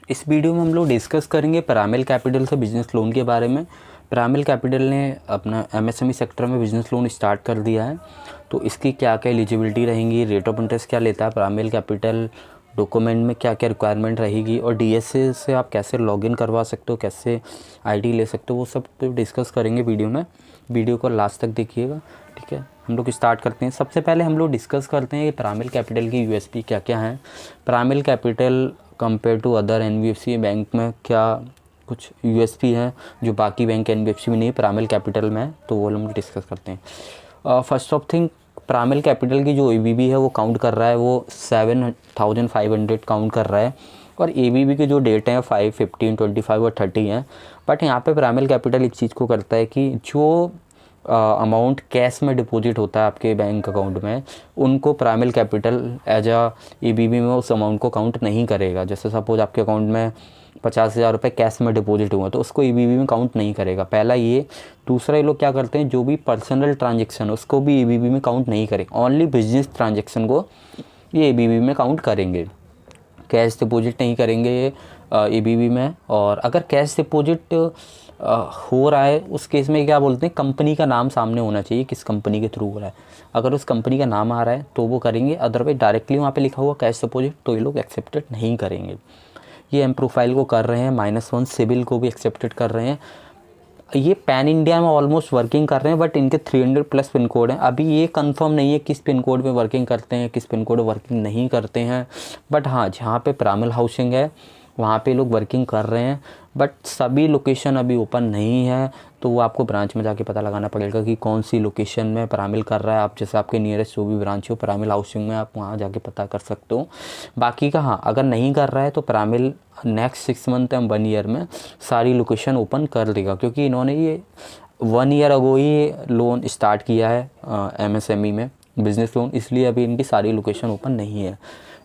इस वीडियो में हम लोग डिस्कस करेंगे पिरामिड कैपिटल से बिजनेस लोन के बारे में। पिरामिड कैपिटल ने अपना एमएसएमई सेक्टर में बिजनेस लोन स्टार्ट कर दिया है, तो इसकी क्या क्या एलिजिबिलिटी रहेंगी, रेट ऑफ इंटरेस्ट क्या लेता है पिरामिड कैपिटल, डॉक्यूमेंट में क्या क्या रिक्वायरमेंट रहेगी और डीएसए से आप कैसे लॉगिन करवा सकते हो, कैसे आईडी ले सकते हो, वो सब तो डिस्कस करेंगे वीडियो में। वीडियो को लास्ट तक देखिएगा, ठीक है। हम लोग स्टार्ट करते हैं। सबसे पहले हम लोग डिस्कस करते हैं कि पिरामिड कैपिटल की यूएसपी क्या क्या हैं। Pyramid Capital compare to other NBFC bank में क्या कुछ यूएसपी है जो बाकी बैंक एनबीएफसी में नहीं, पिरामिड कैपिटल में है, तो वो हम डिस्कस करते हैं। First of thing, pyramid capital की जो एबीबी है वो काउंट कर रहा है, वो 7,500 काउंट कर रहा है और एबीबी के जो डेट हैं 5, 15, 25 और 30 हैं। बट यहाँ पे पिरामिड कैपिटल एक चीज़ को करता है कि जो अमाउंट कैश में डिपॉजिट होता है आपके बैंक अकाउंट में, उनको पिरामिड कैपिटल एज आ एबीबी में उस अमाउंट को काउंट नहीं करेगा। जैसे सपोज आपके अकाउंट में 50,000 रुपये कैश में डिपॉजिट हुआ तो उसको एबीबी में काउंट नहीं करेगा। पहला ये। दूसरा, ये लोग क्या करते हैं, जो भी पर्सनल ट्रांजेक्शन उसको भी एबीबी में काउंट नहीं करेंगे, ओनली बिजनेस ट्रांजेक्शन को ये एबीबी में काउंट करेंगे। कैश डिपॉजिट नहीं करेंगे ये एबीबी में। और अगर कैश डिपॉजिट हो रहा है उस केस में क्या बोलते हैं, कंपनी का नाम सामने होना चाहिए, किस कंपनी के थ्रू हो रहा है। अगर उस कंपनी का नाम आ रहा है तो वो करेंगे, अदरवाइज डायरेक्टली वहाँ पे लिखा हुआ कैश डिपॉजिट तो ये लोग एक्सेप्टेड नहीं करेंगे। ये एम प्रोफाइल को कर रहे हैं, -1 सिविल को भी एक्सेप्टेड कर रहे हैं। ये पैन इंडिया में ऑलमोस्ट वर्किंग कर रहे हैं, बट इनके 300+ पिन कोड हैं। अभी ये कंफर्म नहीं है किस पिन कोड में वर्किंग करते हैं, किस पिन कोड में वर्किंग नहीं करते हैं। बट हाँ, जहाँ पे पिरामिड हाउसिंग है वहाँ पे लोग वर्किंग कर रहे हैं, बट सभी लोकेशन अभी ओपन नहीं है, तो वो आपको ब्रांच में जाके पता लगाना पड़ेगा कि कौन सी लोकेशन में पिरामिड कर रहा है। आप जैसे आपके नियरेस्ट जो भी ब्रांच हो पिरामिड हाउसिंग में, आप वहाँ जाके पता कर सकते हो। बाकी का हाँ, अगर नहीं कर रहा है तो पिरामिड नेक्स्ट 6 मंथ या 1 ईयर में सारी लोकेशन ओपन कर देगा, क्योंकि इन्होंने ये 1 ईयर अगो ही लोन स्टार्ट किया है एमएसएमई में बिज़नेस लोन, इसलिए अभी इनकी सारी लोकेशन ओपन नहीं है।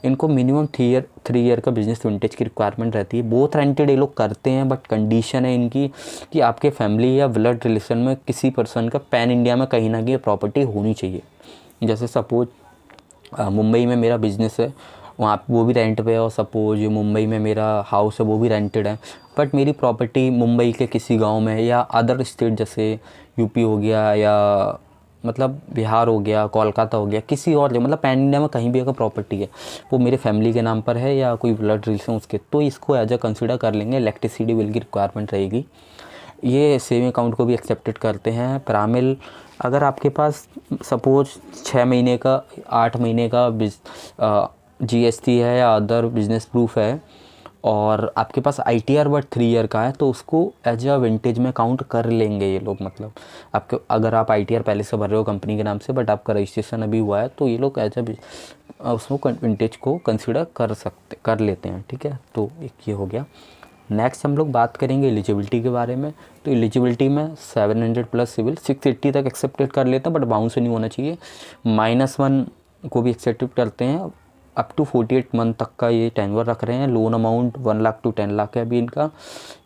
इनको मिनिमम 3 ईयर का बिजनेस विंटेज की रिक्वायरमेंट रहती है। बोथ रेंटेड ये लोग करते हैं, बट कंडीशन है इनकी कि आपके फैमिली या ब्लड रिलेशन में किसी पर्सन का पैन इंडिया में कहीं ना कहीं प्रॉपर्टी होनी चाहिए। जैसे सपोज मुंबई में मेरा बिज़नेस है, वहाँ वो भी रेंट पे है, और सपोज मुंबई में मेरा हाउस है वो भी रेंटेड है, बट मेरी प्रॉपर्टी मुंबई के किसी गांव में है या अदर स्टेट जैसे यूपी हो गया या मतलब बिहार हो गया, कोलकाता हो गया, किसी और मतलब पैन इंडिया में कहीं भी अगर प्रॉपर्टी है वो मेरे फैमिली के नाम पर है या कोई ब्लड रिलेशन उसके, तो इसको एज अ कंसिडर कर लेंगे। इलेक्ट्रिसिटी बिल की रिक्वायरमेंट रहेगी। ये सेविंग अकाउंट को भी एक्सेप्टेड करते हैं। पिरामिड अगर आपके पास सपोज 6 महीने का 8 महीने का जीएसटी है या अदर बिजनेस प्रूफ है और आपके पास आईटीआर बट 3 ईयर का है, तो उसको एज अ विंटेज में काउंट कर लेंगे ये लोग। मतलब आपके अगर आप आईटीआर पहले से भर रहे हो कंपनी के नाम से, बट आपका रजिस्ट्रेशन अभी हुआ है, तो ये लोग एज अ उसको विंटेज को कंसिडर कर लेते हैं, ठीक है। तो एक ये हो गया। नेक्स्ट हम लोग बात करेंगे एलिजिबिलिटी के बारे में। तो एलिजिबिलिटी में 700+ सिविल, 680 तक एक्सेप्टेड कर लेते हैं, बट बाउंस नहीं होना चाहिए। -1 को भी एक्सेप्टेड करते हैं। अप टू 48 मंथ तक का ये टेन्योर रख रहे हैं। Loan amount 1 lakh to 10 lakh है अभी इनका।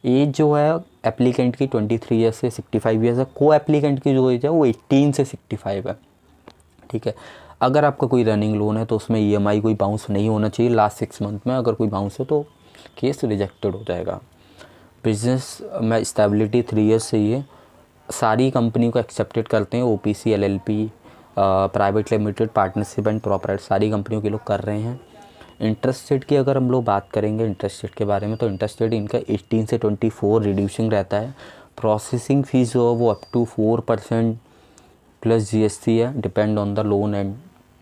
एज जो है एप्लीकेंट की 23 ईयर्स से 65 ईयर्स है। को एप्लीकेंट की जो एज है वो 18 से 65 है, ठीक है। अगर आपका कोई रनिंग लोन है तो उसमें ईएमआई कोई बाउंस नहीं होना चाहिए लास्ट 6 मंथ में। अगर कोई बाउंस हो तो केस रिजेक्टेड हो जाएगा। बिजनेस में स्टेबिलिटी 3 ईयर्स से ये सारी कंपनी को एक्सेप्टेड करते हैं। OPC, LLP, private limited, partnership and proprietor सारी कंपनियों के लोग कर रहे हैं। इंटरेस्ट रेट की अगर हम लोग बात करेंगे इंटरेस्ट रेट के बारे में, तो इंटरेस्ट रेट इनका 18 से 24 रिड्यूसिंग रहता है। प्रोसेसिंग फ़ीस जो है वो अप टू 4% प्लस जीएसटी है, depend on the loan and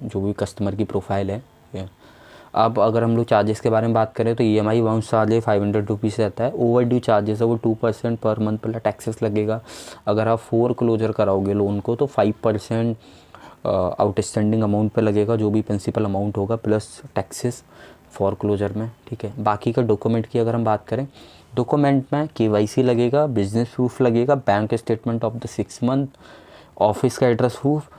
जो भी कस्टमर की प्रोफाइल है। अब अगर हम लोग चार्जेस के बारे में बात करें तो ईएमआई बाउंस चार्ज 500 रुपीज़ रहता है। ओवर ड्यू चार्जेस है वो 2% पर मंथ पहले टैक्सेस लगेगा। अगर आप 4 क्लोजर कराओगे लोन को तो 5% आउटस्टैंडिंग अमाउंट पे लगेगा, जो भी प्रिंसिपल अमाउंट होगा प्लस टैक्सेस फॉर क्लोजर में, ठीक है। बाकी का डॉक्यूमेंट की अगर हम बात करें, डॉक्यूमेंट में केवाईसी लगेगा, बिजनेस प्रूफ लगेगा, bank statement of the 6 month, office का एड्रेस प्रूफ।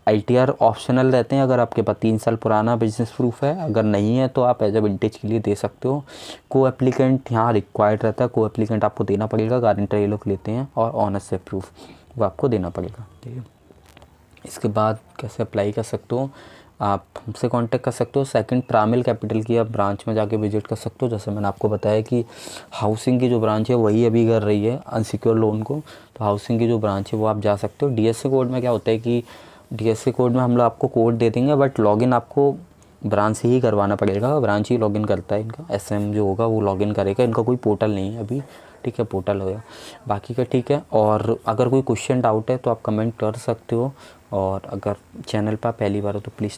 आईटीआर ऑप्शनल रहते हैं अगर आपके पास 3 साल पुराना बिजनेस प्रूफ है। अगर नहीं है तो आप एज अ विंटेज के लिए दे सकते हो। को एप्लीकेंट यहाँ रिक्वायर्ड रहता है, को एप्लीकेंट आपको देना पड़ेगा, गारंटर ये लोग लेते हैं, और ऑनरशिप प्रूफ वो आपको देना पड़ेगा, ठीक है। इसके बाद कैसे अप्लाई कर सकते हो, आप हमसे कांटेक्ट कर सकते हो। सेकंड, पिरामिल कैपिटल की आप ब्रांच में जाके विजिट कर सकते हो। जैसे मैंने आपको बताया कि हाउसिंग की जो ब्रांच है वही अभी कर रही है अनसिक्योर लोन को, तो हाउसिंग की जो ब्रांच है वो आप जा सकते हो। डीएसए कोड में क्या होता है कि डीएसए कोड में हम लोग आपको कोड दे देंगे, बट लॉगिन आपको ब्रांच से ही करवाना पड़ेगा। ब्रांच ही लॉगिन करता है, इनका एसएम जो होगा वो लॉगिन करेगा। इनका कोई पोर्टल नहीं है अभी, ठीक है, पोर्टल होगा बाकी का, ठीक है। और अगर कोई क्वेश्चन डाउट है तो आप कमेंट कर सकते हो, और अगर चैनल पर पहली बार हो तो प्लीज़